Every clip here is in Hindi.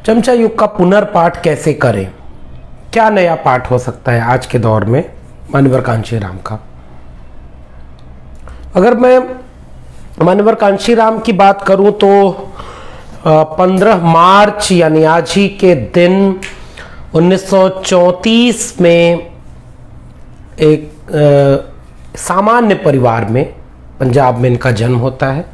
चमचा युग का पुनर्पाठ कैसे करें? क्या नया पाठ हो सकता है आज के दौर में मान्यवर कांशीराम का? अगर मैं मान्यवर कांशीराम की बात करूं तो 15 मार्च यानी आज ही के दिन 1934 में एक सामान्य परिवार में पंजाब में इनका जन्म होता है।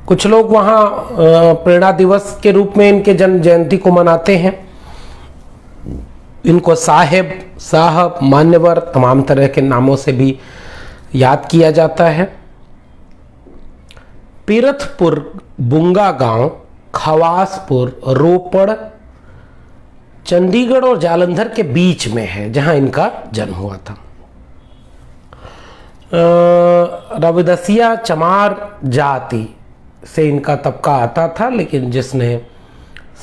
कुछ लोग वहाँ प्रेरणा दिवस के रूप में इनके जन्म जयंती को मनाते हैं। इनको साहब, मान्यवर तमाम तरह के नामों से भी याद किया जाता है। पीरथपुर, बुंगा गांव, खवासपुर, रोपड़, चंडीगढ़ और जालंधर के बीच में है जहां इनका जन्म हुआ था। रविदसिया चमार जाति से इनका तबका आता था, लेकिन जिसने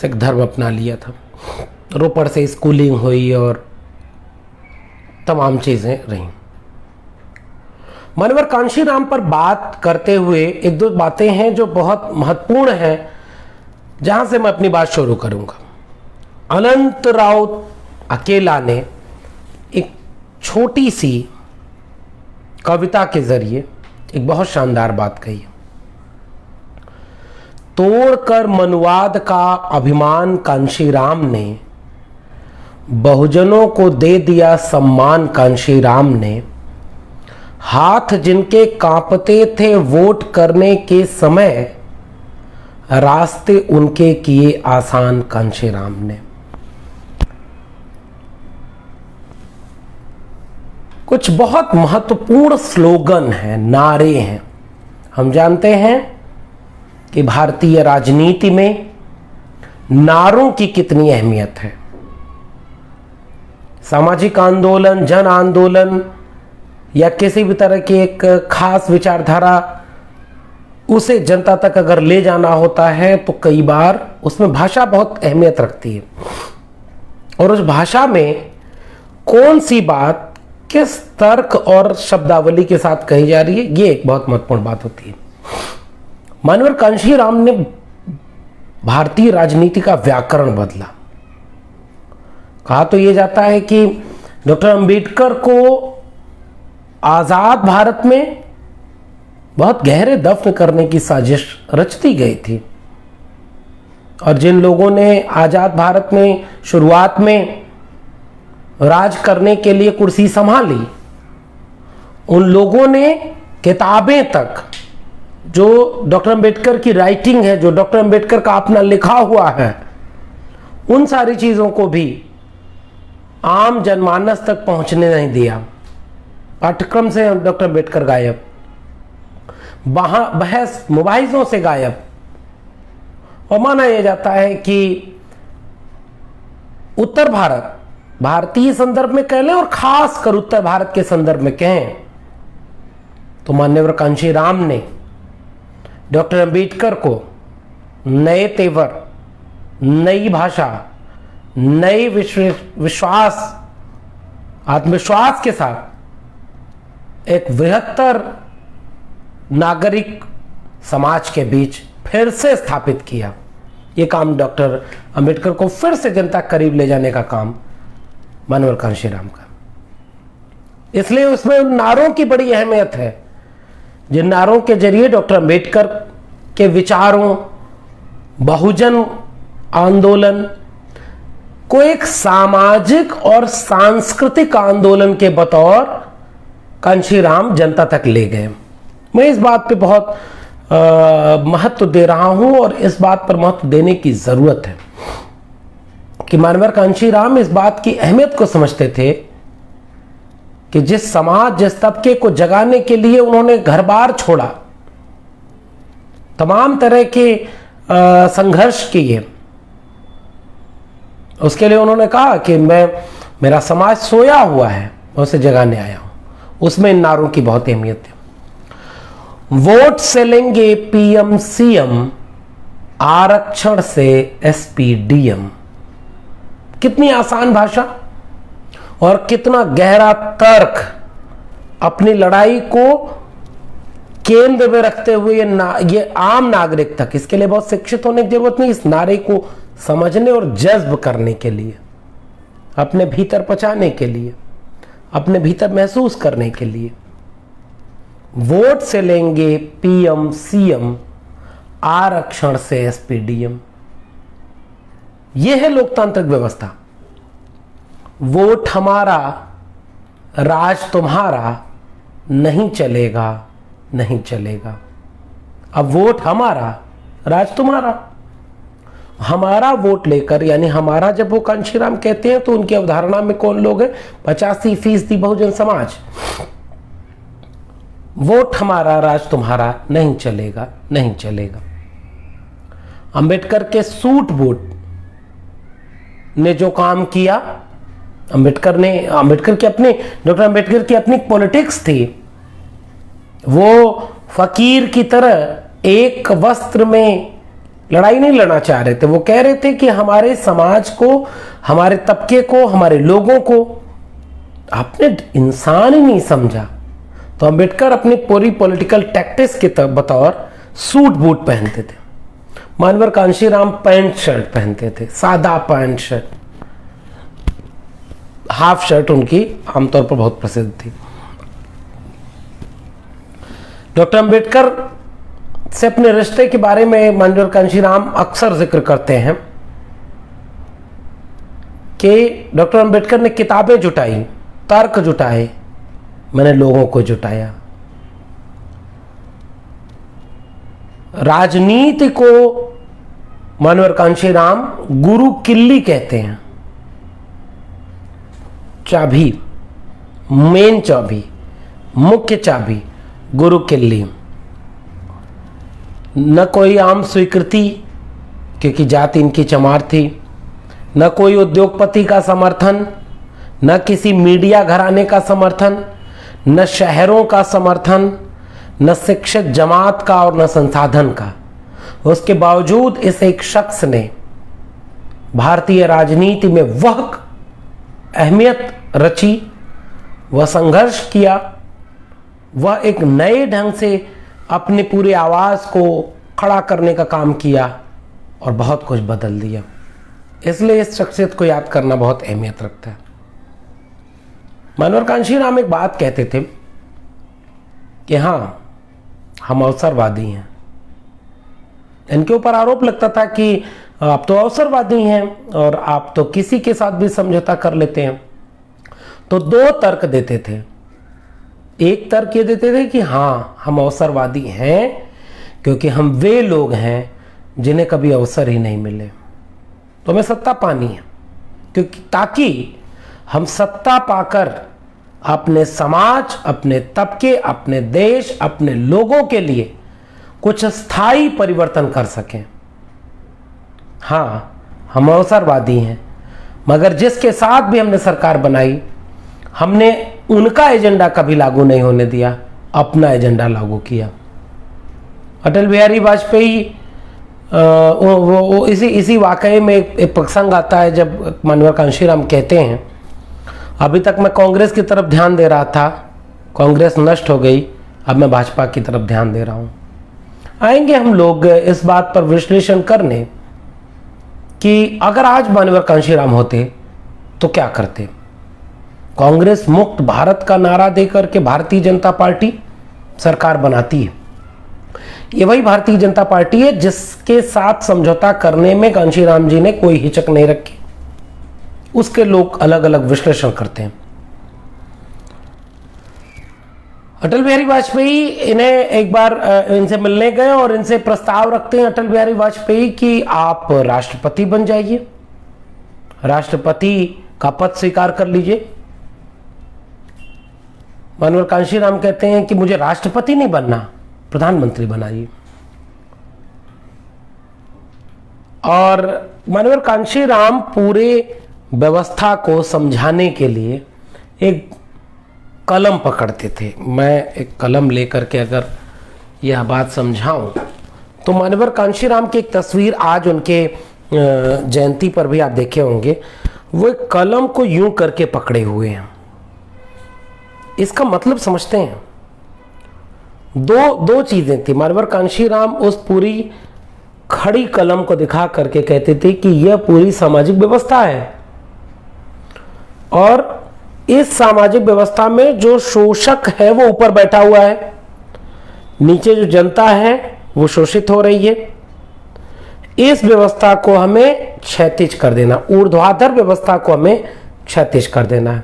सिख धर्म अपना लिया था। रोपड़ से स्कूलिंग हुई और तमाम चीज़ें रहीं। मान्यवर कांशीराम पर बात करते हुए एक दो बातें हैं जो बहुत महत्वपूर्ण हैं, जहां से मैं अपनी बात शुरू करूंगा। अनंत राव अकेला ने एक छोटी सी कविता के जरिए एक बहुत शानदार बात कही है। तोड़कर मनुवाद का अभिमान कांशीराम ने, बहुजनों को दे दिया सम्मान कांशीराम ने, हाथ जिनके कांपते थे वोट करने के समय, रास्ते उनके किए आसान कांशीराम ने। कुछ बहुत महत्वपूर्ण स्लोगन हैं, नारे हैं। हम जानते हैं कि भारतीय राजनीति में नारों की कितनी अहमियत है। सामाजिक आंदोलन, जन आंदोलन या किसी भी तरह की एक खास विचारधारा, उसे जनता तक अगर ले जाना होता है तो कई बार उसमें भाषा बहुत अहमियत रखती है, और उस भाषा में कौन सी बात किस तर्क और शब्दावली के साथ कही जा रही है, ये एक बहुत महत्वपूर्ण बात होती है। मान्यवर कांशीराम ने भारतीय राजनीति का व्याकरण बदला। कहा तो यह जाता है कि डॉक्टर अंबेडकर को आजाद भारत में बहुत गहरे दफन करने की साजिश रचती गई थी, और जिन लोगों ने आजाद भारत में शुरुआत में राज करने के लिए कुर्सी संभाली, उन लोगों ने किताबें तक, जो डॉक्टर अंबेडकर की राइटिंग है, जो डॉक्टर अंबेडकर का अपना लिखा हुआ है, उन सारी चीज़ों को भी आम जनमानस तक पहुंचने नहीं दिया। पाठ्यक्रम से डॉक्टर अंबेडकर गायब, बहस मुबाहिजों से गायब। और माना यह जाता है कि उत्तर भारत, भारतीय संदर्भ में कह लें और खास कर उत्तर भारत के संदर्भ में कहें तो मान्यवर कांशीराम ने डॉक्टर अंबेडकर को नए तेवर, नई भाषा, नए विश्वास, आत्मविश्वास के साथ एक बृहत्तर नागरिक समाज के बीच फिर से स्थापित किया। ये काम डॉक्टर अंबेडकर को फिर से जनता करीब ले जाने का काम मान्यवर कांशीराम का। इसलिए उसमें उन नारों की बड़ी अहमियत है, जिन नारों के जरिए डॉक्टर अंबेडकर के विचारों, बहुजन आंदोलन को एक सामाजिक और सांस्कृतिक आंदोलन के बतौर कांशीराम जनता तक ले गए। मैं इस बात पे बहुत महत्व दे रहा हूं, और इस बात पर महत्व देने की जरूरत है कि मान्यवर कांशीराम इस बात की अहमियत को समझते थे कि जिस समाज, जिस तबके को जगाने के लिए उन्होंने घर बार छोड़ा, तमाम तरह के संघर्ष किए, उसके लिए उन्होंने कहा कि मेरा समाज सोया हुआ है, मैं उसे जगाने आया हूं। उसमें इन नारों की बहुत अहमियत है। वोट से लेंगे पीएम सीएम, आरक्षण से एसपी डीएम। कितनी आसान भाषा और कितना गहरा तर्क अपनी लड़ाई को केंद्र में रखते हुए ये आम नागरिक तक, इसके लिए बहुत शिक्षित होने की जरूरत नहीं, इस नारे को समझने और जज्ब करने के लिए, अपने भीतर पचाने के लिए, अपने भीतर महसूस करने के लिए। वोट से लेंगे पीएम सीएम, आरक्षण से एसपीडीएम। यह है लोकतांत्रिक व्यवस्था। वोट हमारा, राज तुम्हारा, नहीं चलेगा, नहीं चलेगा। अब वोट हमारा, राज तुम्हारा। हमारा वोट लेकर, यानी हमारा जब वो कांशीराम कहते हैं तो उनकी अवधारणा में कौन लोग हैं? 85% बहुजन समाज। वोट हमारा, राज तुम्हारा, नहीं चलेगा, नहीं चलेगा। अंबेडकर के सूट बूट ने जो काम किया, डॉक्टर अंबेडकर की अपनी पॉलिटिक्स थी। वो फकीर की तरह एक वस्त्र में लड़ाई नहीं लड़ना चाह रहे थे। वो कह रहे थे कि हमारे समाज को, हमारे तबके को, हमारे लोगों को आपने इंसान ही नहीं समझा। तो अंबेडकर अपनी पूरी पॉलिटिकल टैक्टिक्स के बतौर सूट बूट पहनते थे। मानवर कांशीराम पैंट शर्ट पहनते थे, सादा पैंट शर्ट, हाफ शर्ट उनकी आमतौर पर बहुत प्रसिद्ध थी। डॉक्टर अंबेडकर से अपने रिश्ते के बारे में मानवर कांशीराम अक्सर जिक्र करते हैं कि डॉक्टर अंबेडकर ने किताबें जुटाई, तर्क जुटाए, मैंने लोगों को जुटाया। राजनीति को मानवर कांशीराम गुरु किल्ली कहते हैं। चाबी, मेन चाबी, मुख्य चाबी, गुरु किल्ली। न कोई आम स्वीकृति, क्योंकि जाति इनकी चमार थी, न कोई उद्योगपति का समर्थन, न किसी मीडिया घराने का समर्थन, न शहरों का समर्थन, न शिक्षित जमात का और न संसाधन का। उसके बावजूद इस एक शख्स ने भारतीय राजनीति में वह अहमियत रची, वह संघर्ष किया, वह एक नए ढंग से अपनी पूरी आवाज को खड़ा करने का काम किया और बहुत कुछ बदल दिया। इसलिए इस शख्सियत को याद करना बहुत अहमियत रखता है। मानवर कांशीराम एक बात कहते थे कि हाँ, हम अवसरवादी हैं। इनके ऊपर आरोप लगता था कि आप तो अवसरवादी हैं और आप तो किसी के साथ भी समझौता कर लेते हैं। तो दो तर्क देते थे। एक तर्क ये देते थे कि हाँ, हम अवसरवादी हैं क्योंकि हम वे लोग हैं जिन्हें कभी अवसर ही नहीं मिले, तो हमें सत्ता पानी है, क्योंकि ताकि हम सत्ता पाकर अपने समाज, अपने तबके, अपने देश, अपने लोगों के लिए कुछ स्थायी परिवर्तन कर सकें। हाँ, हम अवसरवादी हैं, मगर जिसके साथ भी हमने सरकार बनाई, हमने उनका एजेंडा कभी लागू नहीं होने दिया, अपना एजेंडा लागू किया। अटल बिहारी वाजपेयी, वो इसी वाकये में एक प्रसंग आता है जब मानवर कांशीराम कहते हैं, अभी तक मैं कांग्रेस की तरफ ध्यान दे रहा था, कांग्रेस नष्ट हो गई, अब मैं भाजपा की तरफ ध्यान दे रहा हूं। आएंगे हम लोग इस बात पर विश्लेषण करने कि अगर आज मानवर कांशीराम होते तो क्या करते। कांग्रेस मुक्त भारत का नारा देकर के भारतीय जनता पार्टी सरकार बनाती है। ये वही भारतीय जनता पार्टी है जिसके साथ समझौता करने में कांशीराम जी ने कोई हिचक नहीं रखी। उसके लोग अलग अलग विश्लेषण करते हैं। अटल बिहारी वाजपेयी, इन्हें एक बार इनसे मिलने गए और इनसे प्रस्ताव रखते हैं अटल बिहारी वाजपेयी कि आप राष्ट्रपति बन जाइए, राष्ट्रपति का पद स्वीकार कर लीजिए। मानवर कांशीराम कहते हैं कि मुझे राष्ट्रपति नहीं बनना, प्रधानमंत्री बनाइए। और मानवर कांशीराम पूरे व्यवस्था को समझाने के लिए एक कलम पकड़ते थे। मैं एक कलम लेकर के अगर यह बात समझाऊं तो मानवर कांशीराम की एक तस्वीर आज उनके जयंती पर भी आप देखे होंगे, वो एक कलम को यूं करके पकड़े हुए हैं। इसका मतलब समझते हैं। दो चीजें थी। मानवर कांशीराम उस पूरी खड़ी कलम को दिखा करके कहते थे कि यह पूरी सामाजिक व्यवस्था है और इस सामाजिक व्यवस्था में जो शोषक है वो ऊपर बैठा हुआ है, नीचे जो जनता है वो शोषित हो रही है। इस व्यवस्था को हमें क्षैतिज कर देना, ऊर्ध्वाधर व्यवस्था को हमें क्षैतिज कर देना है।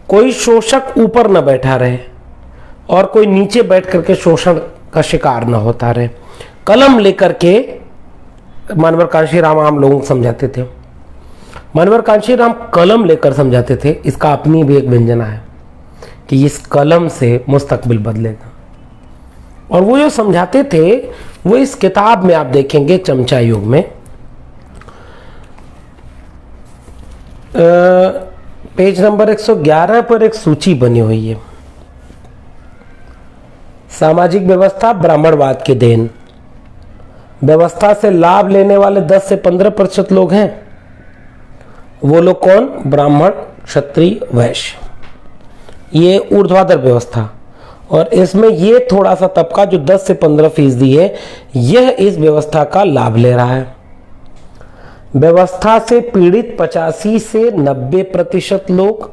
कोई शोषक ऊपर न बैठा रहे और कोई नीचे बैठ करके शोषण का शिकार न होता रहे। कलम लेकर के मानवर कांशीराम आम लोगों को समझाते थे। मानवर कांशीराम कलम लेकर समझाते थे। इसका अपनी भी एक व्यंजना है कि इस कलम से मुस्तकबिल बदलेगा। और वो जो समझाते थे वो इस किताब में आप देखेंगे, चमचा युग में पेज नंबर 111 पर एक सूची बनी हुई है। सामाजिक व्यवस्था ब्राह्मणवाद की देन। व्यवस्था से लाभ लेने वाले 10 से 15% लोग हैं। वो लोग कौन? ब्राह्मण, क्षत्रिय, वैश्य। ये ऊर्ध्वाधर व्यवस्था। और इसमें ये थोड़ा सा तबका जो 10 से 15% है, यह इस व्यवस्था का लाभ ले रहा है। व्यवस्था से पीड़ित 85 से 90% लोग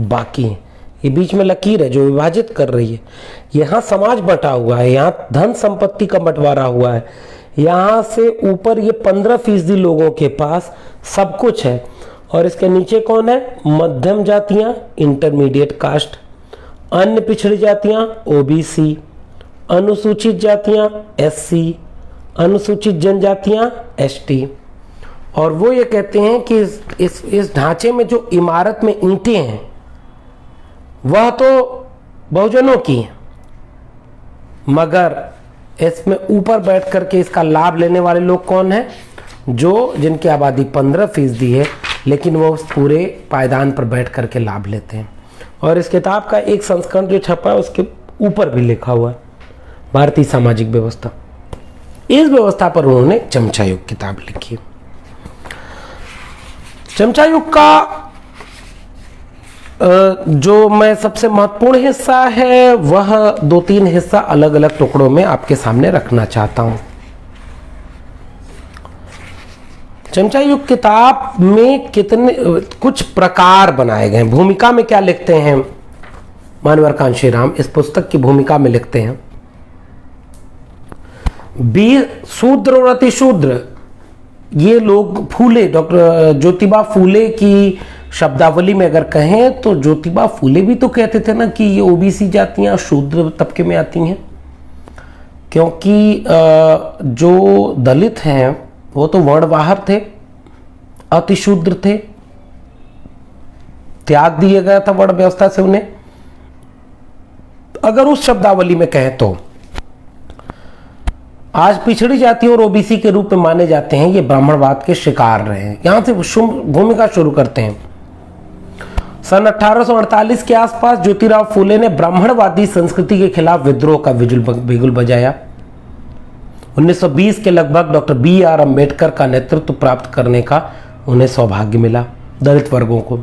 बाकी हैं। ये बीच में लकीर है जो विभाजित कर रही है। यहाँ समाज बटा हुआ है, यहाँ धन संपत्ति का बंटवारा हुआ है। यहाँ से ऊपर ये 15% लोगों के पास सब कुछ है और इसके नीचे कौन है? मध्यम जातियां, इंटरमीडिएट कास्ट, अन्य पिछड़ी जातियां, ओबीसी, अनुसूचित जातियां, एससी, अनुसूचित जनजातियां, एसटी। और वो ये कहते हैं कि इस ढांचे में जो इमारत में ईंटें हैं वह तो बहुजनों की है, मगर इसमें ऊपर बैठ करके इसका लाभ लेने वाले लोग कौन हैं? जो जिनकी आबादी 15% है, लेकिन वो उस पूरे पायदान पर बैठ करके लाभ लेते हैं। और इस किताब का एक संस्करण जो छपा है उसके ऊपर भी लिखा हुआ है भारतीय सामाजिक व्यवस्था। इस व्यवस्था पर उन्होंने चमचा युग किताब लिखी है। चमचा युग का जो मैं सबसे महत्वपूर्ण हिस्सा है वह 2-3 हिस्सा अलग अलग टुकड़ों में आपके सामने रखना चाहता हूं। चमचा युग किताब में कितने कुछ प्रकार बनाए गए। भूमिका में क्या लिखते हैं मानवर कांशीराम? इस पुस्तक की भूमिका में लिखते हैं शूद्र और अतिशूद्र ये लोग फूले, डॉक्टर ज्योतिबा फूले की शब्दावली में अगर कहें तो ज्योतिबा फूले भी तो कहते थे ना कि ये ओबीसी जातियां शूद्र तबके में आती हैं, क्योंकि जो दलित हैं वो तो वर्णबाहर थे, अतिशूद्र थे, त्याग दिया गया था वर्ण व्यवस्था से उन्हें। अगर उस शब्दावली में कहें तो आज पिछड़ी जाति और ओबीसी के रूप में माने जाते हैं, ये ब्राह्मणवाद के शिकार रहे हैं। यहां से भूमिका शुरू करते हैं। सन 1848 के आसपास ज्योतिराव फूले ने ब्राह्मणवादी संस्कृति के खिलाफ विद्रोह का बिगुल बजाया। 1920 के लगभग डॉक्टर BR अम्बेडकर का नेतृत्व प्राप्त करने का उन्हें सौभाग्य मिला दलित वर्गों को।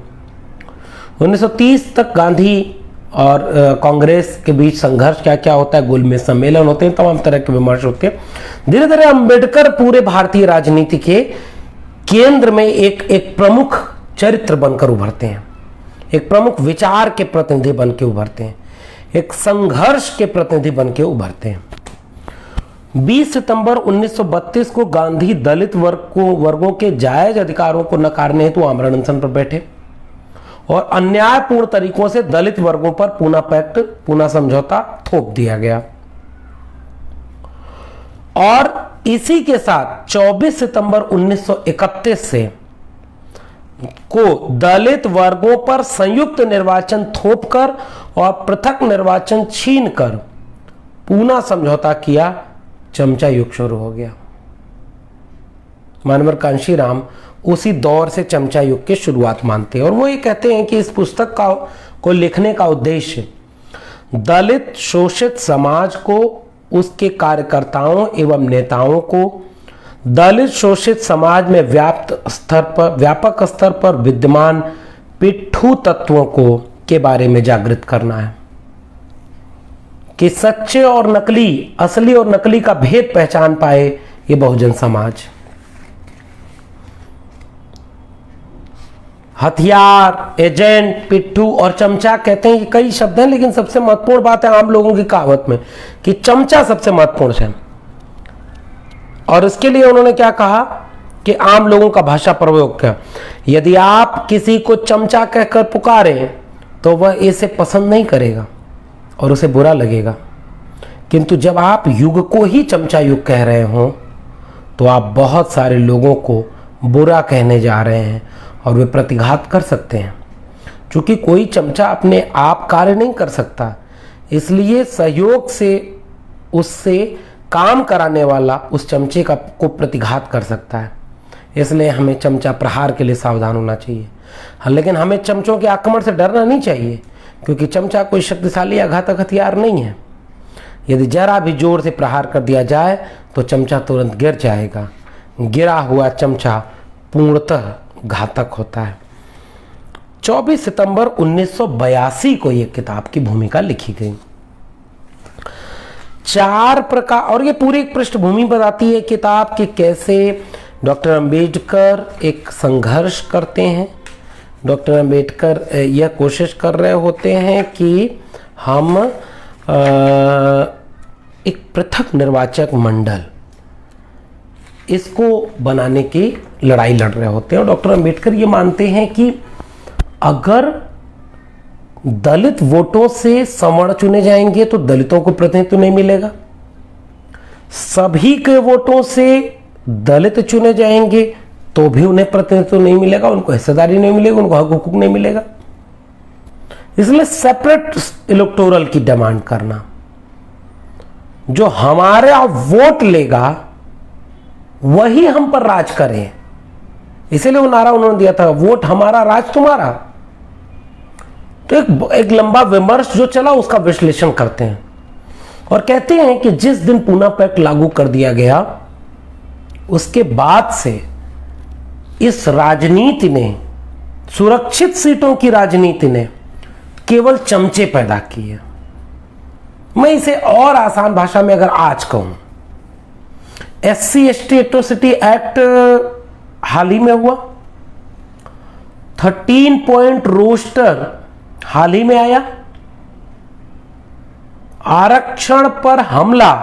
1930 तक गांधी और कांग्रेस के बीच संघर्ष क्या क्या होता है, गोलमेज सम्मेलन होते हैं, तमाम तरह के विमर्श होते हैं। धीरे धीरे अम्बेडकर पूरे भारतीय राजनीति के केंद्र में एक प्रमुख चरित्र बनकर उभरते हैं, एक प्रमुख विचार के प्रतिनिधि बन के उभरते हैं, एक संघर्ष के प्रतिनिधि बन के उभरते हैं। 20 सितंबर 1932 को गांधी दलित वर्गों के जायज अधिकारों को नकारने हेतु आमरण अनशन पर बैठे और अन्यायपूर्ण तरीकों से दलित वर्गों पर पूना पैक्ट, पूना समझौता थोप दिया गया। और इसी के साथ 24 सितंबर 1931 से को दलित वर्गों पर संयुक्त निर्वाचन थोपकर और पृथक निर्वाचन छीनकर पूना समझौता किया। चमचा युग शुरू हो गया। मानवर कांशीराम उसी दौर से चमचा युग की शुरुआत मानते हैं और वो ये कहते हैं कि इस पुस्तक को लिखने का उद्देश्य दलित शोषित समाज को, उसके कार्यकर्ताओं एवं नेताओं को दलित शोषित समाज में व्यापक स्तर पर विद्यमान पिट्ठू तत्वों को के बारे में जागृत करना है। कि सच्चे और नकली, असली और नकली का भेद पहचान पाए ये बहुजन समाज। हथियार, एजेंट, पिट्ठू और चमचा कहते हैं कि कई शब्द हैं, लेकिन सबसे महत्वपूर्ण बात है आम लोगों की कहावत में कि चमचा सबसे महत्वपूर्ण है। और इसके लिए उन्होंने क्या कहा कि आम लोगों का भाषा प्रयोग क्या, यदि आप किसी को चमचा कहकर पुकारें तो वह इसे पसंद नहीं करेगा और उसे बुरा लगेगा, किंतु जब आप युग को ही चमचा युग कह रहे हो तो आप बहुत सारे लोगों को बुरा कहने जा रहे हैं और वे प्रतिघात कर सकते हैं। क्योंकि कोई चमचा अपने आप कार्य नहीं कर सकता, इसलिए सहयोग से उससे काम कराने वाला उस चमचे का को प्रतिघात कर सकता है। इसलिए हमें चमचा प्रहार के लिए सावधान होना चाहिए। हाँ, लेकिन हमें चमचों के आक्रमण से डरना नहीं चाहिए, क्योंकि चमचा कोई शक्तिशाली या घातक हथियार नहीं है। यदि जरा भी जोर से प्रहार कर दिया जाए तो चमचा तुरंत गिर जाएगा। गिरा हुआ चमचा पूर्णतः घातक होता है। 24 सितंबर 1982 को यह किताब की भूमिका लिखी गई। 4 प्रकार, और ये पूरी एक पृष्ठभूमि बताती है किताब कि कैसे डॉक्टर अंबेडकर एक संघर्ष करते हैं। डॉक्टर अंबेडकर यह कोशिश कर रहे होते हैं कि हम एक पृथक निर्वाचक मंडल इसको बनाने की लड़ाई लड़ रहे होते हैं। और डॉक्टर अंबेडकर ये मानते हैं कि अगर दलित वोटों से सवर्ण चुने जाएंगे तो दलितों को प्रतिनिधित्व नहीं मिलेगा, सभी के वोटों से दलित चुने जाएंगे तो भी उन्हें प्रतिनिधित्व नहीं मिलेगा, उनको हिस्सेदारी नहीं मिलेगी, उनको हक हुकूक नहीं मिलेगा। इसलिए सेपरेट इलेक्टोरल की डिमांड करना, जो हमारा वोट लेगा वही हम पर राज करे, इसीलिए वो नारा उन्होंने दिया था, वोट हमारा राज तुम्हारा। तो एक लंबा विमर्श जो चला उसका विश्लेषण करते हैं और कहते हैं कि जिस दिन पूना पैक्ट लागू कर दिया गया उसके बाद से इस राजनीति ने, सुरक्षित सीटों की राजनीति ने केवल चमचे पैदा किए। मैं इसे और आसान भाषा में अगर आज कहूं, SC/ST एट्रोसिटी एक्ट हाल ही में हुआ, 13 पॉइंट रोस्टर हाल ही में आया, आरक्षण पर हमला,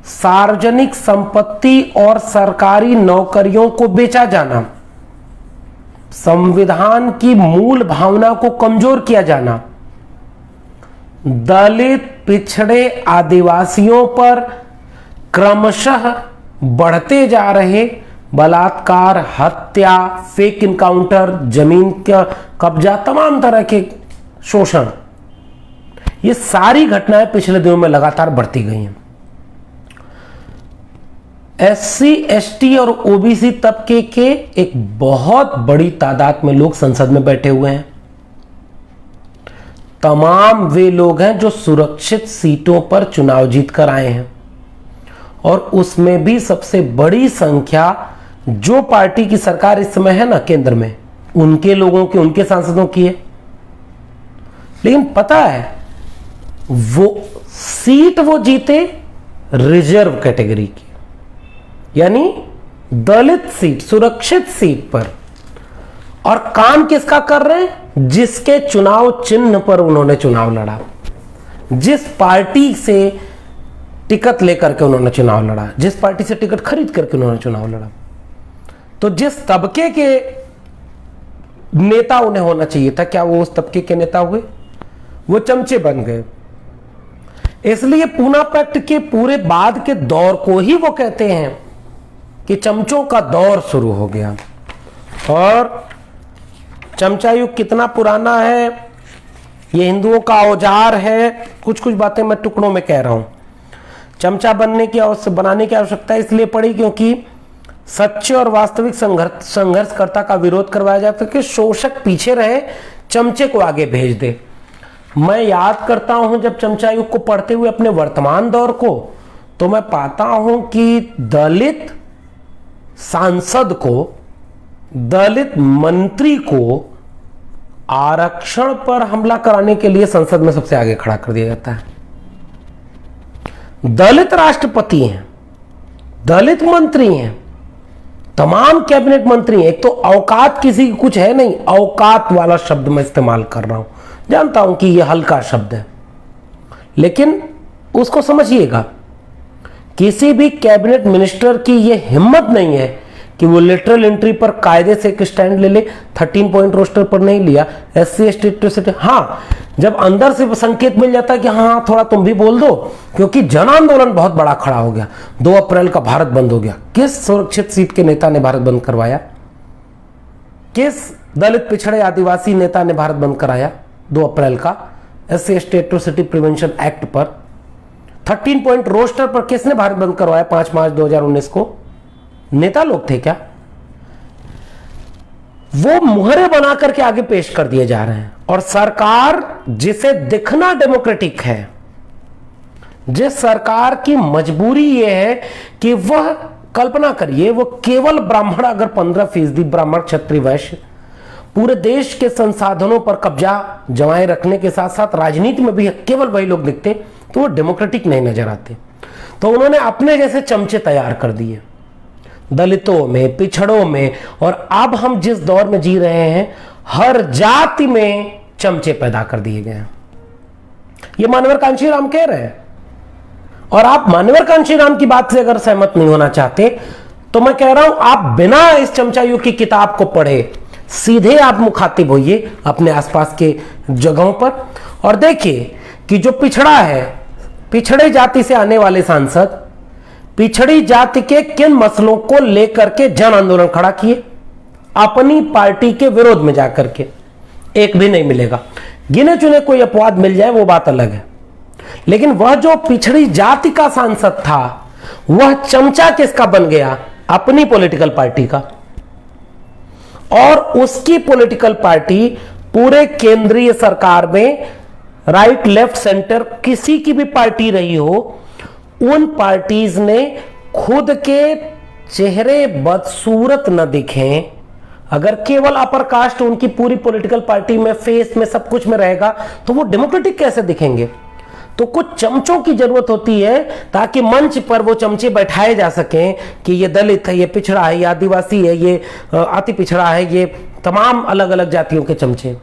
सार्वजनिक संपत्ति और सरकारी नौकरियों को बेचा जाना, संविधान की मूल भावना को कमजोर किया जाना, दलित, पिछड़े, आदिवासियों पर क्रमशः बढ़ते जा रहे बलात्कार, हत्या, फेक इनकाउंटर, जमीन का कब्जा, तमाम तरह के शोषण, ये सारी घटनाएं पिछले दिनों में लगातार बढ़ती गई हैं। SC/ST और OBC तबके के एक बहुत बड़ी तादाद में लोग संसद में बैठे हुए हैं। तमाम वे लोग हैं जो सुरक्षित सीटों पर चुनाव जीतकर आए हैं और उसमें भी सबसे बड़ी संख्या जो पार्टी की सरकार इस समय है ना केंद्र में, उनके लोगों की, उनके सांसदों की है। लेकिन पता है वो सीट वो जीते रिजर्व कैटेगरी की, यानी दलित सीट, सुरक्षित सीट पर। और काम किसका कर रहे हैं? जिसके चुनाव चिन्ह पर उन्होंने चुनाव लड़ा, जिस पार्टी से टिकट लेकर के उन्होंने चुनाव लड़ा, जिस पार्टी से टिकट खरीद करके उन्होंने चुनाव लड़ा। तो जिस तबके के नेता उन्हें होना चाहिए था, क्या वो उस तबके के नेता हुए? वो चमचे बन गए। इसलिए पूना पैक्ट के पूरे बाद के दौर को ही वो कहते हैं कि चमचों का दौर शुरू हो गया। और चमचा युग कितना पुराना है, ये हिंदुओं का औजार है, कुछ कुछ बातें मैं टुकड़ों में कह रहा हूं। चमचा बनाने की आवश्यकता इसलिए पड़ी क्योंकि सच्चे और वास्तविक संघर्षकर्ता का विरोध करवाया जाता है कि शोषक पीछे रहे, चमचे को आगे भेज दे। मैं याद करता हूं जब चमचा युग को पढ़ते हुए अपने वर्तमान दौर को, तो मैं पाता हूं कि दलित सांसद को, दलित मंत्री को आरक्षण पर हमला कराने के लिए संसद में सबसे आगे खड़ा कर दिया जाता है। दलित राष्ट्रपति हैं, दलित मंत्री हैं, तमाम कैबिनेट मंत्री हैं। एक तो औकात किसी की कुछ है नहीं, औकात वाला शब्द मैं इस्तेमाल कर रहा हूं, जानता हूं कि यह हल्का शब्द है, लेकिन उसको समझिएगा। किसी भी कैबिनेट मिनिस्टर की यह हिम्मत नहीं है कि वो लेटरल एंट्री पर कायदे से एक स्टैंड ले ले। 13 पॉइंट रोस्टर पर नहीं लिया, SC ST एट्रोसिटी, हाँ जब अंदर से संकेत मिल जाता है कि हाँ थोड़ा तुम भी बोल दो, क्योंकि जन आंदोलन बहुत बड़ा खड़ा हो गया। 2 अप्रैल का भारत बंद हो गया। किस सुरक्षित सीट के नेता ने भारत बंद करवाया? किस दलित पिछड़े आदिवासी नेता ने भारत बंद कराया 2 अप्रैल का? SC ST atrocity prevention act पर 13 पॉइंट रोस्टर पर किसने भारत बंद करवाया 5 मार्च 2019 को? नेता लोग थे क्या? वो मुहरे बना करके आगे पेश कर दिए जा रहे हैं। और सरकार जिसे दिखना डेमोक्रेटिक है, जिस सरकार की मजबूरी यह है कि वह, कल्पना करिए, वो केवल ब्राह्मण, अगर 15% ब्राह्मण क्षत्रिय वैश्य पूरे देश के संसाधनों पर कब्जा जमाए रखने के साथ साथ राजनीति में भी केवल वही लोग दिखते, तो वो डेमोक्रेटिक नहीं नजर आते। तो उन्होंने अपने जैसे चमचे तैयार कर दिए दलितों में, पिछड़ों में, और अब हम जिस दौर में जी रहे हैं हर जाति में चमचे पैदा कर दिए गए हैं। ये मानवर कांशीराम कह रहे हैं। और आप मानवर कांशीराम की बात से अगर सहमत नहीं होना चाहते तो मैं कह रहा हूं आप बिना इस चमचाइयों की किताब को पढ़े सीधे आप मुखातिब होइए अपने आसपास के जगहों पर और देखिए कि जो पिछड़ा है, पिछड़े जाति से आने वाले सांसद पिछड़ी जाति के किन मसलों को लेकर के जन आंदोलन खड़ा किए अपनी पार्टी के विरोध में जाकर के। एक भी नहीं मिलेगा। गिने चुने कोई अपवाद मिल जाए वो बात अलग है, लेकिन वह जो पिछड़ी जाति का सांसद था वह चमचा किसका बन गया? अपनी पॉलिटिकल पार्टी का। और उसकी पॉलिटिकल पार्टी पूरे केंद्रीय सरकार में राइट लेफ्ट सेंटर किसी की भी पार्टी रही हो, उन पार्टीज ने खुद के चेहरे बदसूरत न दिखें, अगर केवल अपर कास्ट उनकी पूरी पॉलिटिकल पार्टी में फेस में सब कुछ में रहेगा तो वो डेमोक्रेटिक कैसे दिखेंगे? तो कुछ चमचों की जरूरत होती है ताकि मंच पर वो चमचे बैठाए जा सकें कि ये दलित है, ये पिछड़ा है, ये आदिवासी है, ये अति पिछड़ा है, ये तमाम अलग अलग जातियों के चमचे।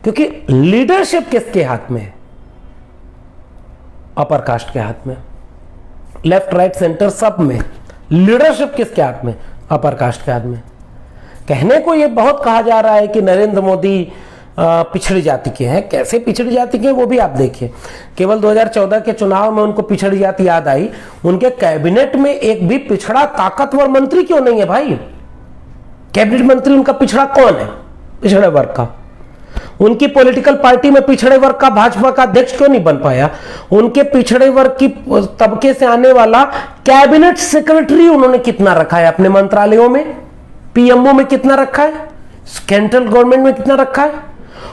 क्योंकि लीडरशिप किसके हाथ में है? अपर कास्ट के हाथ में। लेफ्ट राइट सेंटर सब में लीडरशिप किसके हाथ में? अपर कास्ट के हाथ में। कहने को ये बहुत कहा जा रहा है कि नरेंद्र मोदी पिछड़ी जाति के हैं। कैसे पिछड़ी जाति के हैं वो भी आप देखिए। केवल 2014 के चुनाव में उनको पिछड़ी जाति याद आई। उनके कैबिनेट में एक भी पिछड़ा ताकतवर मंत्री क्यों नहीं है भाई? कैबिनेट मंत्री उनका पिछड़ा कौन है? पिछड़े वर्ग का। उनकी पॉलिटिकल पार्टी में पिछड़े वर्ग का भाजपा का अध्यक्ष क्यों नहीं बन पाया? उनके पिछड़े वर्ग की तबके से आने वाला कैबिनेट सेक्रेटरी उन्होंने कितना रखा है अपने मंत्रालयों में? पीएमओ में कितना रखा है? सेंट्रल गवर्नमेंट में कितना रखा है?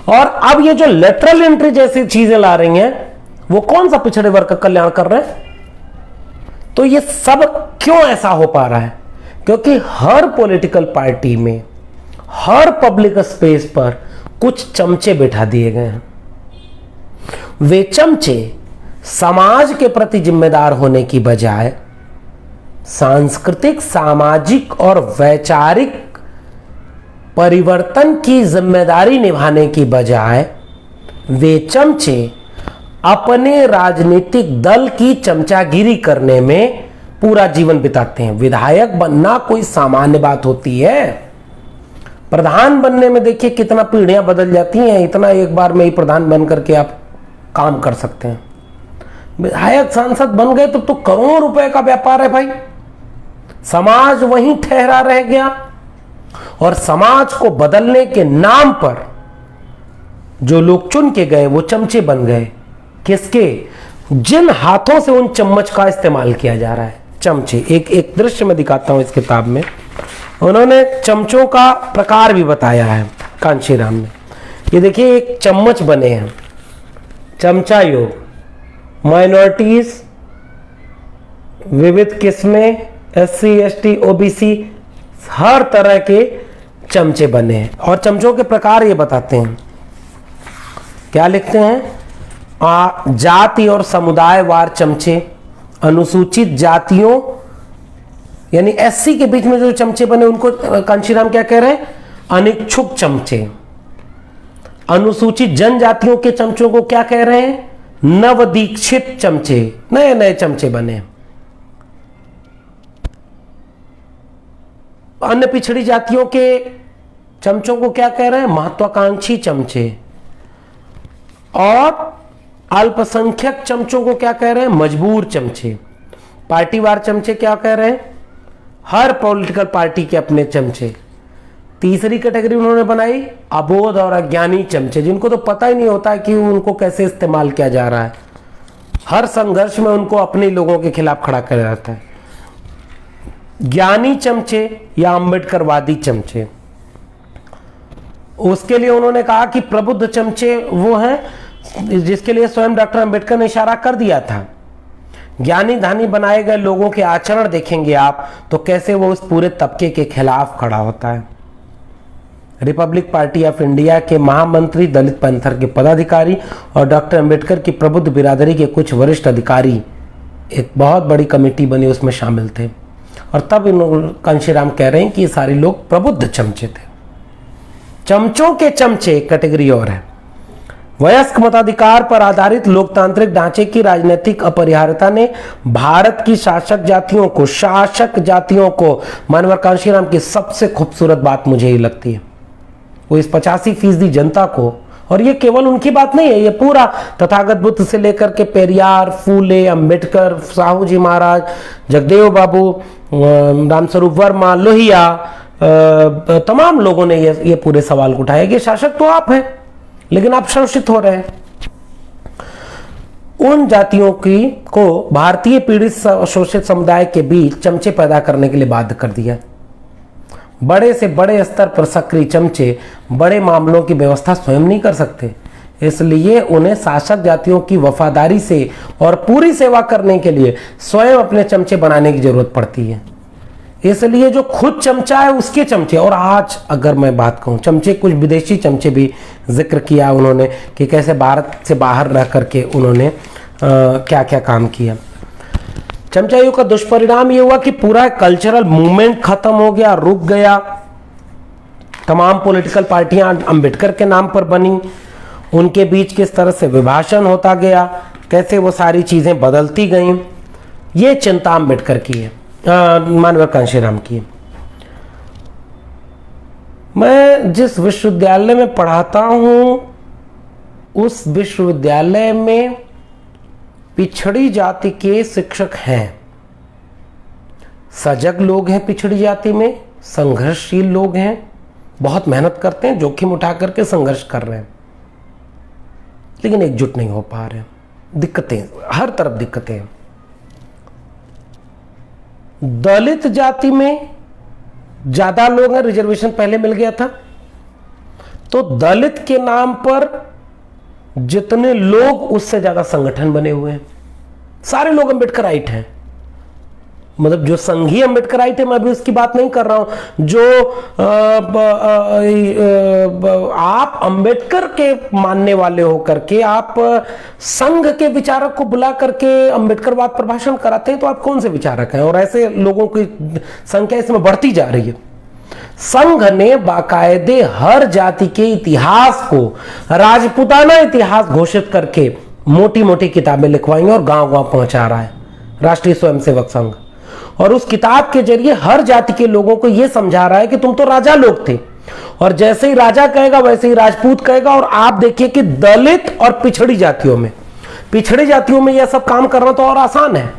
और अब ये जो लेटरल एंट्री जैसी चीजें ला रही हैं वो कौन सा पिछड़े वर्ग का कल्याण कर रहे हैं? तो ये सब क्यों ऐसा हो पा रहा है? क्योंकि हर पॉलिटिकल पार्टी में, हर पब्लिक स्पेस पर कुछ चमचे बैठा दिए गए हैं। वे चमचे समाज के प्रति जिम्मेदार होने की बजाय सांस्कृतिक, सामाजिक और वैचारिक परिवर्तन की जिम्मेदारी निभाने की बजाय वे चमचे अपने राजनीतिक दल की चमचागिरी करने में पूरा जीवन बिताते हैं। विधायक बनना कोई सामान्य बात होती है? प्रधान बनने में देखिए कितना पीढ़ियां बदल जाती हैं। इतना एक बार में ही प्रधान बन करके आप काम कर सकते हैं। विधायक सांसद बन गए तो करोड़ों रुपए का व्यापार है भाई। समाज वहीं ठहरा रह गया और समाज को बदलने के नाम पर जो लोग चुन के गए वो चमचे बन गए। किसके? जिन हाथों से उन चम्मच का इस्तेमाल किया जा रहा है। चमचे, एक दृश्य में दिखाता हूं इस किताब में। उन्होंने चमचों का प्रकार भी बताया है कांशीराम ने। ये देखिए एक चम्मच बने हैं, चमचा योग, माइनॉरिटीज, विविध किस्में, SC ST OBC, हर तरह के चमचे बने हैं। और चमचों के प्रकार ये बताते हैं। क्या लिखते हैं? जाति और समुदायवार चमचे, अनुसूचित जातियों यानी एससी के बीच में जो चमचे बने उनको कांशीराम क्या कह रहे हैं? अनिच्छुक चमचे। अनुसूचित जनजातियों के चमचों को क्या कह रहे हैं? नवदीक्षित चमचे, नए नए चमचे बने। अन्य पिछड़ी जातियों के चमचों को क्या कह रहे हैं? महत्वाकांक्षी चमचे। और अल्पसंख्यक चमचों को क्या कह रहे हैं? मजबूर चमचे। पार्टीवार चमचे क्या कह रहे हैं? हर पॉलिटिकल पार्टी के अपने चमचे। तीसरी कैटेगरी उन्होंने बनाई अबोध और अज्ञानी चमचे, जिनको तो पता ही नहीं होता कि उनको कैसे इस्तेमाल किया जा रहा है। हर संघर्ष में उनको अपने लोगों के खिलाफ खड़ा कर जाता है। ज्ञानी चमचे या अंबेडकरवादी चमचे, उसके लिए उन्होंने कहा कि प्रबुद्ध चमचे वो हैं जिसके लिए स्वयं डॉक्टर अंबेडकर ने इशारा कर दिया था। ज्ञानी धानी बनाए गए लोगों के आचरण देखेंगे आप तो कैसे वो उस पूरे तबके के खिलाफ खड़ा होता है। रिपब्लिक पार्टी ऑफ इंडिया के महामंत्री, दलित पैंथर के पदाधिकारी और डॉक्टर अंबेडकर की प्रबुद्ध बिरादरी के कुछ वरिष्ठ अधिकारी, एक बहुत बड़ी कमेटी बनी, उसमें शामिल थे। और तब कांशीराम कह रहे हैं कि ये सारे लोग प्रबुद्ध चमचे थे। चमचों के चमचे कैटेगरी और है। वयस्क मताधिकार पर आधारित लोकतांत्रिक ढांचे की राजनीतिक अपरिहार्यता ने भारत की शासक जातियों को मानवर कांशीराम की सबसे खूबसूरत बात मुझे ही लगती है, वो इस 85% जनता को, और ये केवल उनकी बात नहीं है, ये पूरा तथागत बुद्ध से लेकर के पेरियार, फूले, अंबेडकर, साहू जी महाराज, जगदेव बाबू, रामस्वरूप वर्मा, लोहिया, तमाम लोगों ने ये पूरे सवाल को उठाया कि शासक तो आप हैं लेकिन आप शोषित हो रहे हैं। उन जातियों को भारतीय पीड़ित शोषित समुदाय के बीच चमचे पैदा करने के लिए बाध्य कर दिया। बड़े से बड़े स्तर पर सक्रिय चमचे बड़े मामलों की व्यवस्था स्वयं नहीं कर सकते, इसलिए उन्हें शासक जातियों की वफादारी से और पूरी सेवा करने के लिए स्वयं अपने चमचे बनाने की जरूरत पड़ती है। इसलिए जो खुद चमचा है उसके चमचे, और आज अगर मैं बात कहूँ, चमचे कुछ विदेशी चमचे भी जिक्र किया उन्होंने कि कैसे भारत से बाहर रह करके उन्होंने क्या क्या काम किया। चमचाइयों का दुष्परिणाम ये हुआ कि पूरा कल्चरल मूवमेंट खत्म हो गया, रुक गया। तमाम पॉलिटिकल पार्टियां अंबेडकर के नाम पर बनी, उनके बीच किस तरह से विभाजन होता गया, कैसे वो सारी चीजें बदलती गईं, ये चिंता अंबेडकर की है, मानवर कांशीराम की है। मैं जिस विश्वविद्यालय में पढ़ाता हूं उस विश्वविद्यालय में पिछड़ी जाति के शिक्षक हैं, सजग लोग हैं, पिछड़ी जाति में संघर्षशील लोग हैं, बहुत मेहनत करते हैं, जोखिम उठा करके संघर्ष कर रहे हैं, लेकिन एकजुट नहीं हो पा रहे। दिक्कतें, हर तरफ दिक्कतें हैं। दलित जाति में ज्यादा लोग हैं, रिजर्वेशन पहले मिल गया था, तो दलित के नाम पर जितने लोग उससे ज्यादा संगठन बने हुए हैं। सारे लोग अंबेडकराइट हैं, मतलब जो संघीय अंबेडकराइट है, मैं अभी उसकी बात नहीं कर रहा हूं। जो आप अंबेडकर के मानने वाले हो करके आप संघ के विचारक को बुला करके अंबेडकरवाद पर भाषण कराते हैं, तो आप कौन से विचारक हैं? और ऐसे लोगों की संख्या इसमें बढ़ती जा रही है। संघ ने बाकायदे हर जाति के इतिहास को राजपूताना इतिहास घोषित करके मोटी मोटी किताबें लिखवाई और गांव गांव पहुंचा रहा है, राष्ट्रीय स्वयंसेवक संघ। और उस किताब के जरिए हर जाति के लोगों को यह समझा रहा है कि तुम तो राजा लोग थे, और जैसे ही राजा कहेगा वैसे ही राजपूत कहेगा। और आप देखिए कि दलित और पिछड़ी जातियों में यह सब काम करना तो और आसान है,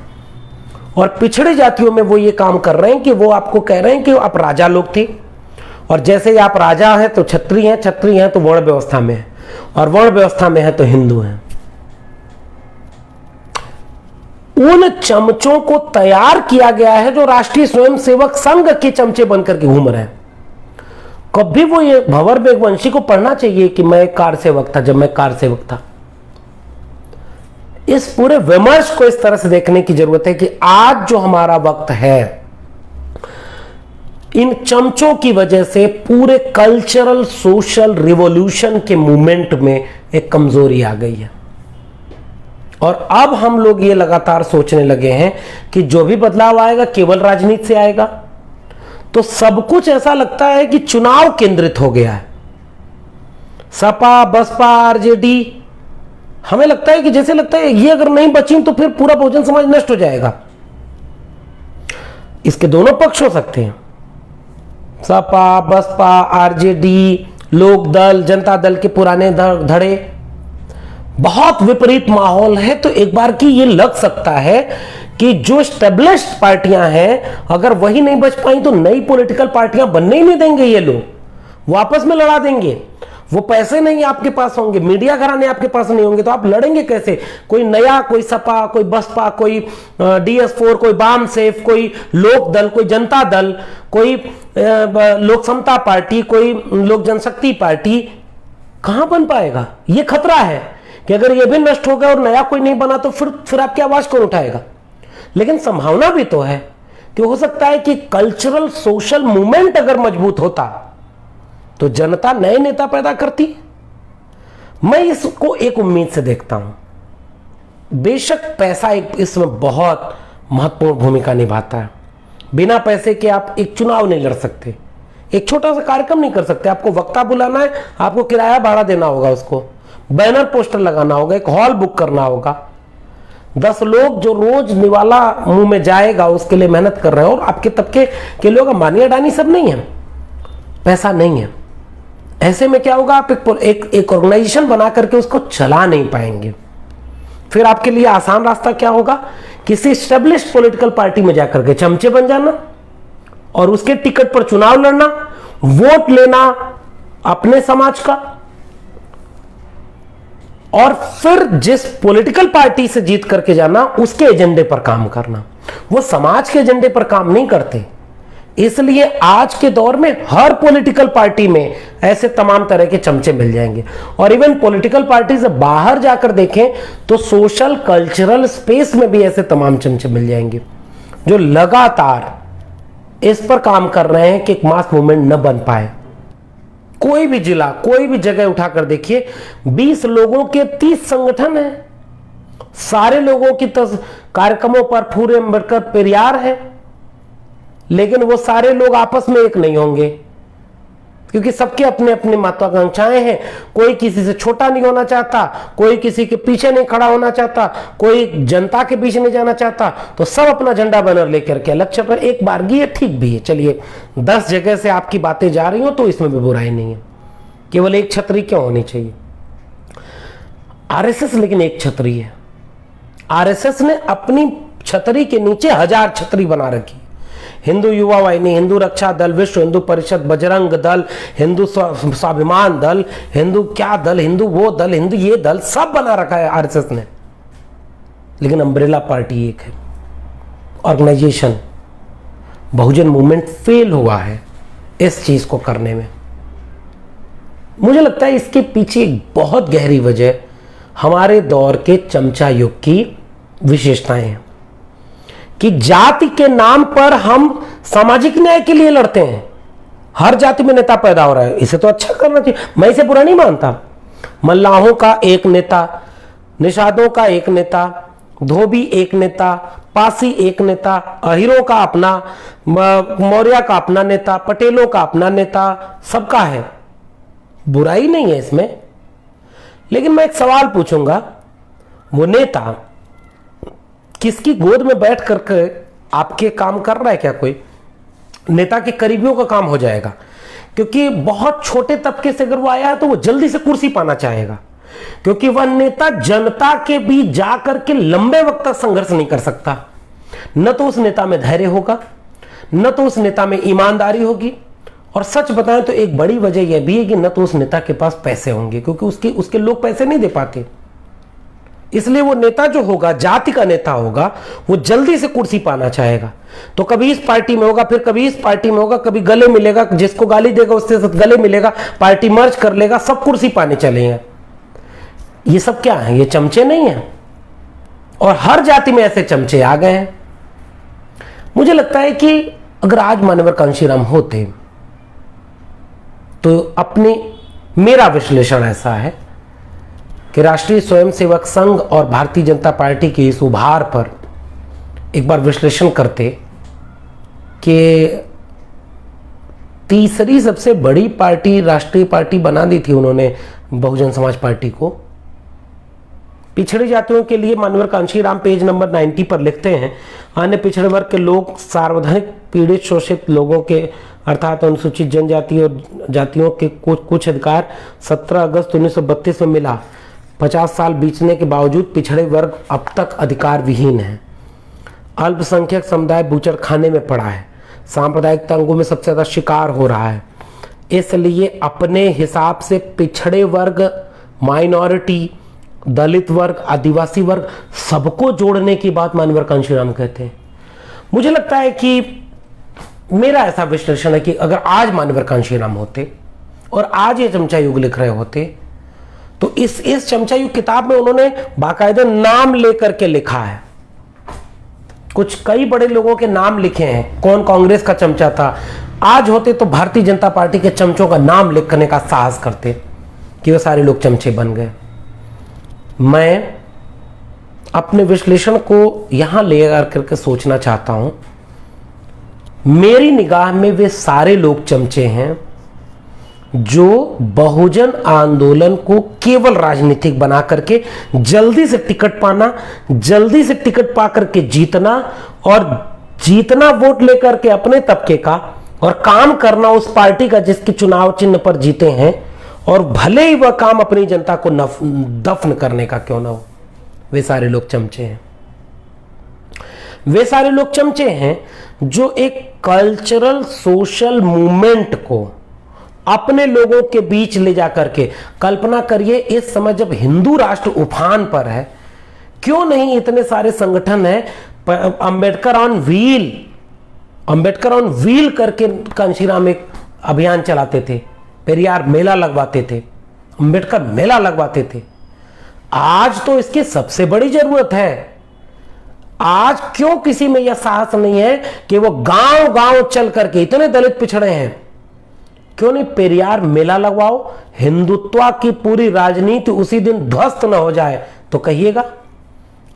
और पिछड़ी जातियों में वो ये काम कर रहे हैं कि वो आपको कह रहे हैं कि आप राजा लोग थे, और जैसे ही आप राजा हैं तो क्षत्रिय हैं, क्षत्रिय हैं तो वर्ण व्यवस्था में है, और वर्ण व्यवस्था में है तो हिंदू हैं। उन चमचों को तैयार किया गया है जो राष्ट्रीय स्वयंसेवक संघ के चमचे बनकर के घूम रहे हैं। कभी वो ये भंवर मेघवंशी को पढ़ना चाहिए कि मैं कार सेवक था, जब मैं कार सेवक था। इस पूरे विमर्श को इस तरह से देखने की जरूरत है कि आज जो हमारा वक्त है, इन चमचों की वजह से पूरे कल्चरल सोशल रिवॉल्यूशन के मूवमेंट में एक कमजोरी आ गई है। और अब हम लोग ये लगातार सोचने लगे हैं कि जो भी बदलाव आएगा केवल राजनीति से आएगा। तो सब कुछ ऐसा लगता है कि चुनाव केंद्रित हो गया है। सपा, बसपा, आरजेडी, हमें लगता है कि जैसे लगता है ये अगर नहीं बची तो फिर पूरा बहुजन समाज नष्ट हो जाएगा। इसके दोनों पक्ष हो सकते हैं, सपा, बसपा, आरजेडी, लोक दल, जनता दल के पुराने धड़े। बहुत विपरीत माहौल है। तो एक बार की ये लग सकता है कि जो एस्टेब्लिश्ड पार्टियां हैं अगर वही नहीं बच पाई तो नई पॉलिटिकल पार्टियां बनने ही नहीं देंगे। ये लोग वो आपस में लड़ा देंगे। वो पैसे नहीं आपके पास होंगे, मीडिया घराने आपके पास नहीं होंगे, तो आप लड़ेंगे कैसे? कोई नया, कोई सपा, कोई बसपा, कोई DS4, कोई वाम सेफ, कोई लोक दल, कोई जनता दल, कोई लोक समता पार्टी, कोई लोक जनशक्ति पार्टी, कहां बन पाएगा? ये खतरा है कि अगर ये भी नष्ट हो गया और नया कोई नहीं बना तो फिर आपकी आवाज कौन उठाएगा? लेकिन संभावना भी तो है कि हो सकता है कि कल्चरल सोशल मूवमेंट अगर मजबूत होता तो जनता नए नेता पैदा करती। मैं इसको एक उम्मीद से देखता हूं। बेशक पैसा इसमें बहुत महत्वपूर्ण भूमिका निभाता है। बिना पैसे के आप एक चुनाव नहीं लड़ सकते, एक छोटा सा कार्यक्रम नहीं कर सकते। आपको वक्ता बुलाना है, आपको किराया भाड़ा देना होगा, उसको बैनर पोस्टर लगाना होगा, एक हॉल बुक करना होगा। 10 लोग जो रोज निवाला मुंह में जाएगा उसके लिए मेहनत कर रहे हैं। और आपके तबके के लोग अंबानी अडानी सब नहीं है, पैसा नहीं है। ऐसे में क्या होगा? आप एक ऑर्गेनाइजेशन बना करके उसको चला नहीं पाएंगे। फिर आपके लिए आसान रास्ता क्या होगा? किसी एस्टेब्लिश्ड पॉलिटिकल पार्टी में जाकर के चमचे बन जाना और उसके टिकट पर चुनाव लड़ना, वोट लेना अपने समाज का, और फिर जिस पॉलिटिकल पार्टी से जीत करके जाना उसके एजेंडे पर काम करना। वो समाज के एजेंडे पर काम नहीं करते। इसलिए आज के दौर में हर पॉलिटिकल पार्टी में ऐसे तमाम तरह के चमचे मिल जाएंगे। और इवन पॉलिटिकल पार्टी से बाहर जाकर देखें तो सोशल कल्चरल स्पेस में भी ऐसे तमाम चमचे मिल जाएंगे जो लगातार इस पर काम कर रहे हैं कि एक मास मूवमेंट न बन पाए। कोई भी जिला, कोई भी जगह उठाकर देखिए, 20 लोगों के 30 संगठन है। सारे लोगों की कार्यक्रमों पर पूरे मिलकर पेरियार है, लेकिन वो सारे लोग आपस में एक नहीं होंगे क्योंकि सबके अपने अपने महत्वाकांक्षाएं हैं। कोई किसी से छोटा नहीं होना चाहता, कोई किसी के पीछे नहीं खड़ा होना चाहता, कोई जनता के पीछे नहीं जाना चाहता। तो सब अपना झंडा बैनर लेकर के लक्ष्य पर एक बारगी है, ठीक भी है। चलिए 10 जगह से आपकी बातें जा रही हो तो इसमें भी बुराई नहीं है। केवल एक छतरी क्यों होनी चाहिए? RSS लेकिन एक छतरी है। RSS ने अपनी छतरी के नीचे 1000 छतरी बना रखी। हिंदू युवा वाहिनी, हिंदू रक्षा दल, विश्व हिंदू परिषद, बजरंग दल, हिंदू स्वाभिमान दल, हिंदू क्या दल, हिंदू वो दल, हिंदू ये दल, सब बना रखा है RSS ने। लेकिन अम्ब्रेला पार्टी एक है। ऑर्गेनाइजेशन बहुजन मूवमेंट फेल हुआ है इस चीज को करने में। मुझे लगता है इसके पीछे एक बहुत गहरी वजह हमारे दौर के चमचा युग की विशेषताएं हैं कि जाति के नाम पर हम सामाजिक न्याय के लिए लड़ते हैं। हर जाति में नेता पैदा हो रहा है, इसे तो अच्छा करना चाहिए, मैं इसे बुरा नहीं मानता। मल्लाहों का एक नेता, निषादों का एक नेता, धोबी एक नेता, पासी एक नेता, अहिरों का अपना, मौर्य का अपना नेता, पटेलों का अपना नेता, सबका है, बुराई नहीं है इसमें। लेकिन मैं एक सवाल पूछूंगा, वो नेता किसकी गोद में बैठ करके आपके काम कर रहा है? क्या कोई नेता के करीबियों का काम हो जाएगा? क्योंकि बहुत छोटे तबके से अगर वो आया है तो वो जल्दी से कुर्सी पाना चाहेगा, क्योंकि वह नेता जनता के बीच जाकर के लंबे वक्त तक संघर्ष नहीं कर सकता। न तो उस नेता में धैर्य होगा, न तो उस नेता में ईमानदारी होगी, और सच बताएं तो एक बड़ी वजह यह भी है कि न तो उस नेता के पास पैसे होंगे, क्योंकि उसके लोग पैसे नहीं दे पाते। इसलिए वो नेता जो होगा, जाति का नेता होगा, वो जल्दी से कुर्सी पाना चाहेगा। तो कभी इस पार्टी में होगा, फिर कभी इस पार्टी में होगा, कभी गले मिलेगा, जिसको गाली देगा उससे गले मिलेगा, पार्टी मर्ज कर लेगा, सब कुर्सी पाने चलेंगे। ये सब क्या है? ये चमचे नहीं है। और हर जाति में ऐसे चमचे आ गए हैं। मुझे लगता है कि अगर आज मान्यवर कांशीराम होते तो मेरा विश्लेषण ऐसा है कि राष्ट्रीय स्वयंसेवक संघ और भारतीय जनता पार्टी के इस उभार पर एक बार विश्लेषण करते कि तीसरी सबसे बड़ी पार्टी, राष्ट्रीय पार्टी बना दी थी उन्होंने बहुजन समाज पार्टी को। पिछड़ी जातियों के लिए मानवर कांशीराम पेज नंबर 90 पर लिखते हैं, अन्य पिछड़े वर्ग के लोग सार्वधानिक पीड़ित शोषित लोगों के अर्थात अनुसूचित जनजाति और जातियों के कुछ अधिकार 17 अगस्त 1932 में मिला। 50 साल बीतने के बावजूद पिछड़े वर्ग अब तक अधिकार विहीन है। अल्पसंख्यक समुदाय बूचड़ खाने में पड़ा है, सांप्रदायिक दंगों में सबसे ज्यादा शिकार हो रहा है। इसलिए अपने हिसाब से पिछड़े वर्ग, माइनॉरिटी, दलित वर्ग, आदिवासी वर्ग सबको जोड़ने की बात मानवर कांशीराम कहते हैं। मुझे लगता है कि मेरा ऐसा विश्लेषण है कि अगर आज मानवर कांशीराम होते और आज ये चमचा युग लिख रहे होते तो इस चमचा युग किताब में उन्होंने बाकायदा नाम लेकर के लिखा है। कुछ कई बड़े लोगों के नाम लिखे हैं, कौन कांग्रेस का चमचा था। आज होते तो भारतीय जनता पार्टी के चमचों का नाम लिखने का साहस करते कि वो सारे लोग चमचे बन गए। मैं अपने विश्लेषण को यहां ले करके सोचना चाहता हूं, मेरी निगाह में वे सारे लोग चमचे हैं जो बहुजन आंदोलन को केवल राजनीतिक बना करके जल्दी से टिकट पाना, जल्दी से टिकट पा करके जीतना और जीतना वोट लेकर के अपने तबके का और काम करना उस पार्टी का जिसके चुनाव चिन्ह पर जीते हैं, और भले ही वह काम अपनी जनता को दफन करने का क्यों ना हो। वे सारे लोग चमचे हैं। वे सारे लोग चमचे हैं जो एक कल्चरल सोशल मूवमेंट को अपने लोगों के बीच ले जाकर के, कल्पना करिए इस समय जब हिंदू राष्ट्र उफान पर है, क्यों नहीं इतने सारे संगठन हैं। Ambedkar on wheel, Ambedkar on wheel करके कांशीराम एक अभियान चलाते थे, पेरियार मेला लगवाते थे, अंबेडकर मेला लगवाते थे। आज तो इसकी सबसे बड़ी जरूरत है। आज क्यों किसी में यह साहस नहीं है कि वो गांव गांव चल करके, इतने दलित पिछड़े हैं, क्यों नहीं पेरियार मेला लगवाओ। हिंदुत्व की पूरी राजनीति उसी दिन ध्वस्त न हो जाए तो कहिएगा।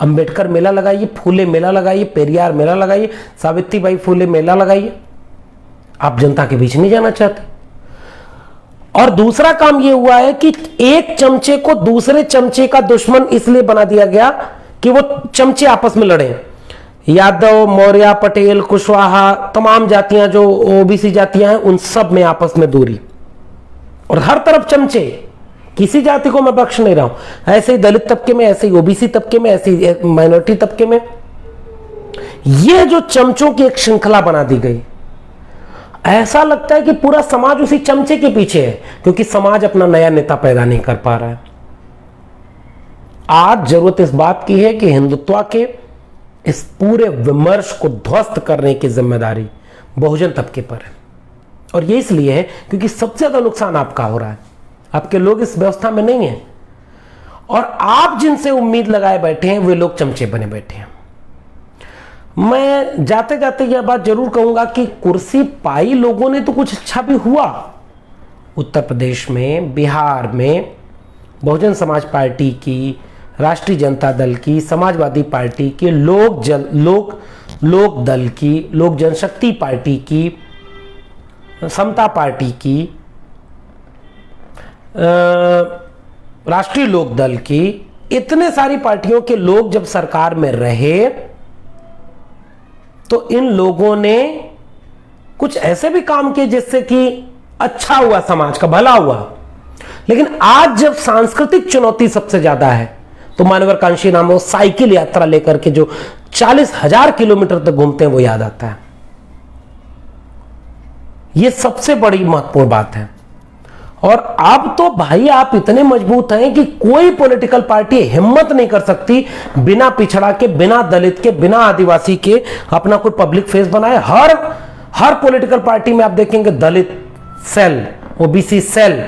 अंबेडकर मेला लगाइए, फूले मेला लगाइए, पेरियार मेला लगाइए, सावित्रीबाई फूले मेला लगाइए। आप जनता के बीच नहीं जाना चाहते। और दूसरा काम यह हुआ है कि एक चमचे को दूसरे चमचे का दुश्मन इसलिए बना दिया गया कि वो चमचे आपस में लड़े। यादव, मौर्य, पटेल, कुशवाहा, तमाम जातियां जो ओबीसी जातियां हैं, उन सब में आपस में दूरी और हर तरफ चमचे। किसी जाति को मैं बख्श नहीं रहा हूं। ऐसे ही दलित तबके में, ऐसे ही ओबीसी तबके में, ऐसे ही माइनॉरिटी तबके में, यह जो चमचों की एक श्रृंखला बना दी गई, ऐसा लगता है कि पूरा समाज उसी चमचे के पीछे है, क्योंकि समाज अपना नया नेता पैदा नहीं कर पा रहा है। आज जरूरत इस बात की है कि हिंदुत्व के इस पूरे विमर्श को ध्वस्त करने की जिम्मेदारी बहुजन तबके पर है। और ये इसलिए है क्योंकि सबसे ज्यादा नुकसान आपका हो रहा है। आपके लोग इस व्यवस्था में नहीं है और आप जिनसे उम्मीद लगाए बैठे हैं वे लोग चमचे बने बैठे हैं। मैं जाते जाते यह बात जरूर कहूंगा कि कुर्सी पाई लोगों ने तो कुछ अच्छा भी हुआ। उत्तर प्रदेश में, बिहार में बहुजन समाज पार्टी की, राष्ट्रीय जनता दल की, समाजवादी पार्टी की, लोक दल की, लोक जनशक्ति पार्टी की, समता पार्टी की, राष्ट्रीय लोक दल की, इतने सारी पार्टियों के लोग जब सरकार में रहे तो इन लोगों ने कुछ ऐसे भी काम किए जिससे कि अच्छा हुआ, समाज का भला हुआ। लेकिन आज जब सांस्कृतिक चुनौती सबसे ज्यादा है तो मानवर कांशीराम वो साइकिल यात्रा लेकर के जो 40,000 किलोमीटर तक घूमते हैं वो याद आता है। ये सबसे बड़ी महत्वपूर्ण बात है। और अब तो भाई आप इतने मजबूत हैं कि कोई पॉलिटिकल पार्टी हिम्मत नहीं कर सकती बिना पिछड़ा के, बिना दलित के, बिना आदिवासी के अपना कोई पब्लिक फेस बनाए। हर पॉलिटिकल पार्टी में आप देखेंगे Dalit cell, OBC cell,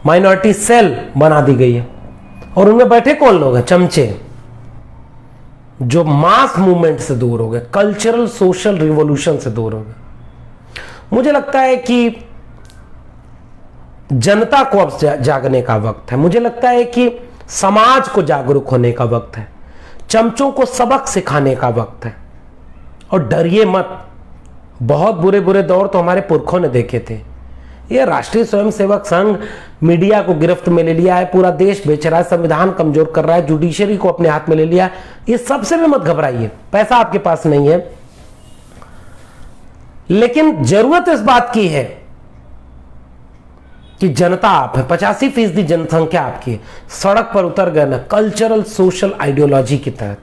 minority cell बना दी गई है। और उनमें बैठे कौन लोग हैं? चमचे, जो मास मूवमेंट से दूर हो गए, कल्चरल सोशल रिवॉल्यूशन से दूर हो गए। मुझे लगता है कि जनता को अब जागने का वक्त है। मुझे लगता है कि समाज को जागरूक होने का वक्त है, चमचों को सबक सिखाने का वक्त है। और डरिए मत, बहुत बुरे बुरे दौर तो हमारे पुरखों ने देखे थे। ये राष्ट्रीय स्वयंसेवक संघ मीडिया को गिरफ्त में ले लिया है, पूरा देश बेच रहा है, संविधान कमजोर कर रहा है, जुडिशरी को अपने हाथ में ले लिया है। ये सबसे भी मत घबराइए, पैसा आपके पास नहीं है, लेकिन जरूरत इस बात की है कि जनता आप है, 85% जनसंख्या आपकी है, सड़क पर उतर गए ना कल्चरल सोशल आइडियोलॉजी के तहत,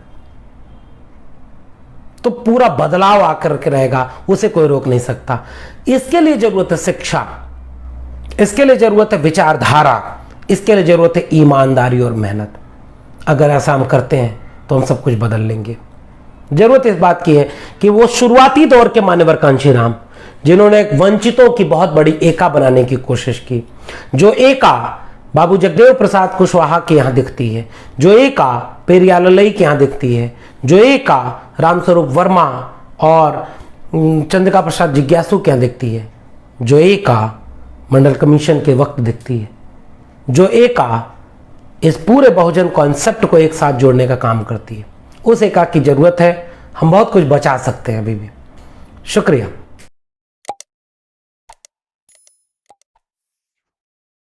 तो पूरा बदलाव आकर के रहेगा, उसे कोई रोक नहीं सकता। इसके लिए जरूरत है शिक्षा, इसके लिए जरूरत है विचारधारा, इसके लिए जरूरत है ईमानदारी और मेहनत। अगर ऐसा हम करते हैं तो हम सब कुछ बदल लेंगे। जरूरत इस बात की है कि वो शुरुआती दौर के मान्यवर कांशीराम, जिन्होंने एक वंचितों की बहुत बड़ी एका बनाने की कोशिश की, जो एका बाबू जगदेव प्रसाद कुशवाहा के यहां दिखती है, जो एका पेरियालई के यहां दिखती है, जो एका रामस्वरूप वर्मा और चंद्रिका प्रसाद जिज्ञासु के यहां दिखती है, जो एका मंडल कमीशन के वक्त दिखती है, जो एका इस पूरे बहुजन कॉन्सेप्ट को एक साथ जोड़ने का काम करती है, उस एका की जरूरत है। हम बहुत कुछ बचा सकते हैं अभी भी। शुक्रिया।